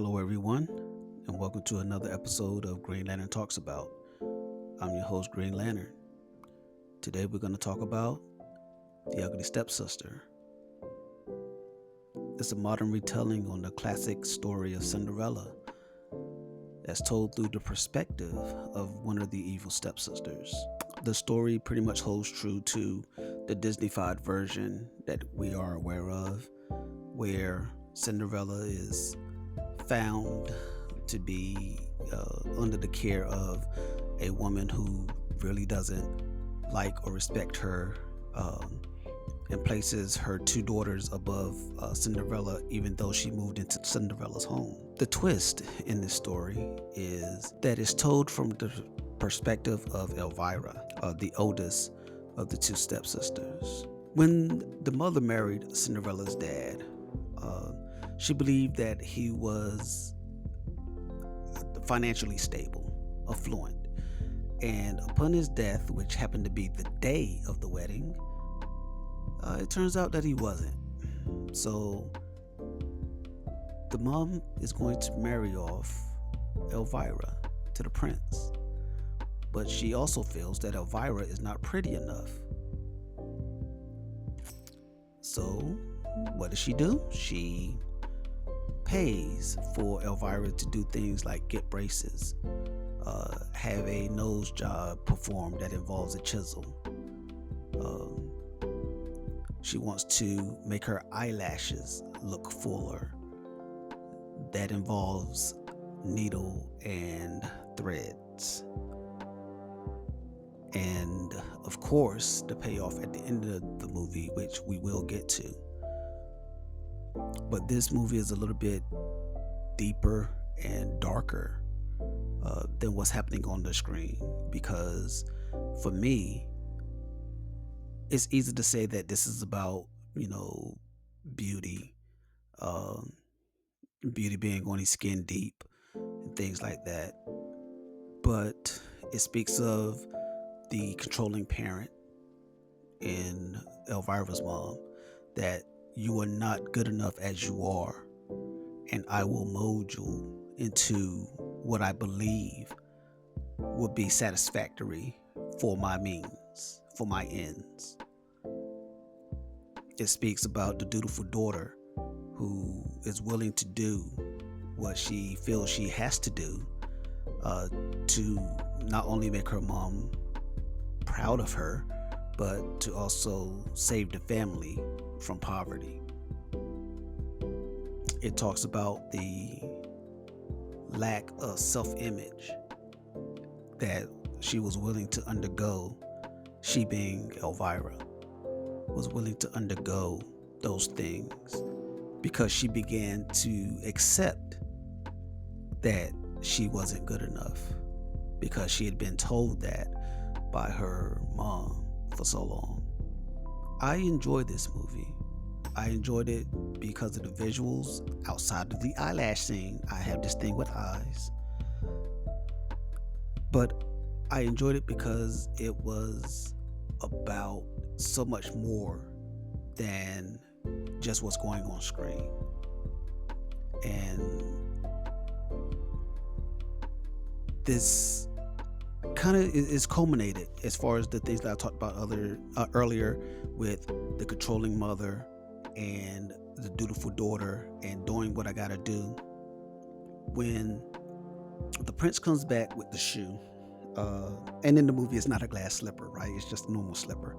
Hello, everyone, and welcome to another episode of Green Lantern Talks About. I'm your host, Green Lantern. Today, we're going to talk about The Ugly Stepsister. It's a modern retelling on the classic story of Cinderella that's told through the perspective of one of the evil stepsisters. The story pretty much holds true to the Disney-fied version that we are aware of, where Cinderella is found to be under the care of a woman who really doesn't like or respect her, and places her two daughters above Cinderella, even though she moved into Cinderella's home. The twist in this story is that it's told from the perspective of Elvira, the oldest of the two stepsisters. When the mother married Cinderella's dad, uh, she believed that he was financially stable, affluent, and upon his death, which happened to be the day of the wedding, it turns out that he wasn't. So the mom is going to marry off Elvira to the prince, but she also feels that Elvira is not pretty enough. So what does she do? She pays for Elvira to do things like get braces, have a nose job performed that involves a chisel. Um, she wants to make her eyelashes look fuller. That involves needle and threads. And of course, the payoff at the end of the movie, which we will get to. But this movie is a little bit deeper and darker than what's happening on the screen, because for me, it's easy to say that this is about, beauty, um, beauty being only skin deep and things like that. But it speaks of the controlling parent in Elvira's mom, that you are not good enough as you are, and I will mold you into what I believe would be satisfactory for my means, for my ends. It speaks about the dutiful daughter who is willing to do what she feels she has to do, to not only make her mom proud of her, but to also save the family from poverty. It talks about the lack of self-image that she was willing to undergo, she being Elvira, was willing to undergo those things because she began to accept that she wasn't good enough, because she had been told that by her mom for so long. I enjoyed this movie. I enjoyed it because of the visuals. Outside of the eyelash scene, I have this thing with eyes. But I enjoyed it because it was about so much more than just what's going on screen. And this kind of is culminated as far as the things that I talked about earlier, with the controlling mother and the dutiful daughter and doing what I gotta do. When the prince comes back with the shoe, and in the movie it's not a glass slipper, right? It's just a normal slipper.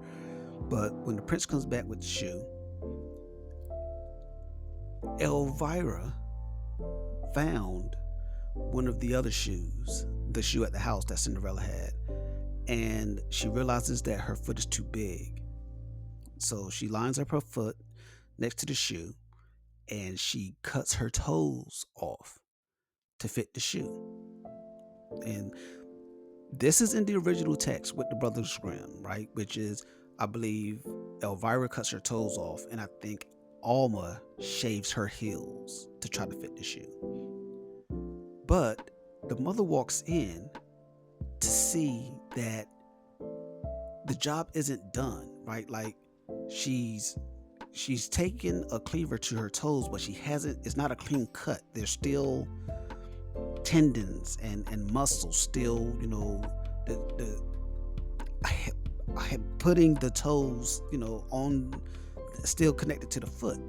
But when the prince comes back with the shoe, Elvira found one of the other shoes, the shoe at the house that Cinderella had, and she realizes that her foot is too big. So she lines up her foot next to the shoe and she cuts her toes off to fit the shoe. And this is in the original text with the Brothers Grimm, right? Which is, I believe, Elvira cuts her toes off, and I think Alma shaves her heels to try to fit the shoe. But the mother walks in to see that the job isn't done, right? Like, she's she's taken a cleaver to her toes, but she hasn't. It's not a clean cut. There's still tendons and muscles still. The I had putting the toes, on, still connected to the foot.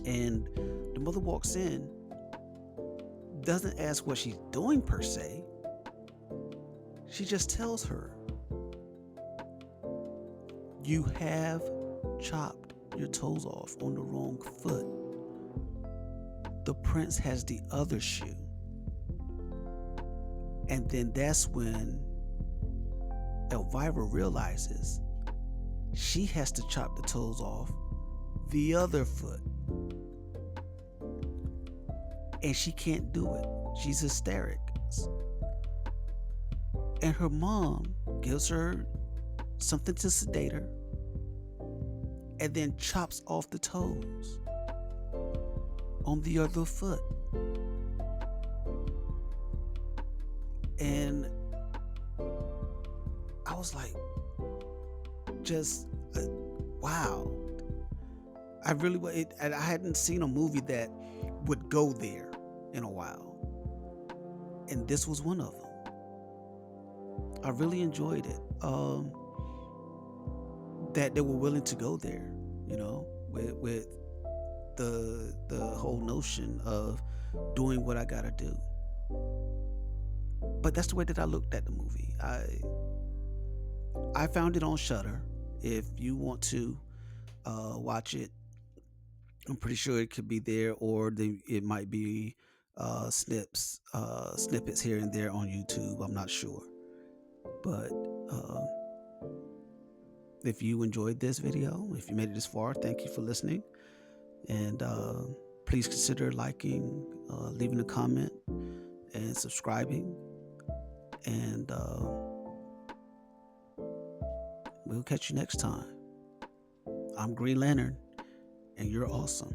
And the mother walks in, doesn't ask what she's doing per se. She just tells her, "You have chopped your toes off on the wrong foot. The prince has the other shoe." And then that's when Elvira realizes she has to chop the toes off the other foot. And she can't do it. She's hysteric. And her mom gives her something to sedate her and then chops off the toes on the other foot. And I was like, just wow. I really, I hadn't seen a movie that would go there in a while. And this was one of them. I really enjoyed it. That they were willing to go there, with the whole notion of doing what I gotta do. But that's the way that I looked at the movie. I found it on Shudder. If you want to watch it, I'm pretty sure it could be there, or it might be snippets here and there on YouTube. I'm not sure. But if you enjoyed this video, if you made it this far, thank you for listening. And please consider liking, leaving a comment, and subscribing. And we'll catch you next time. I'm Green Lantern, and you're awesome.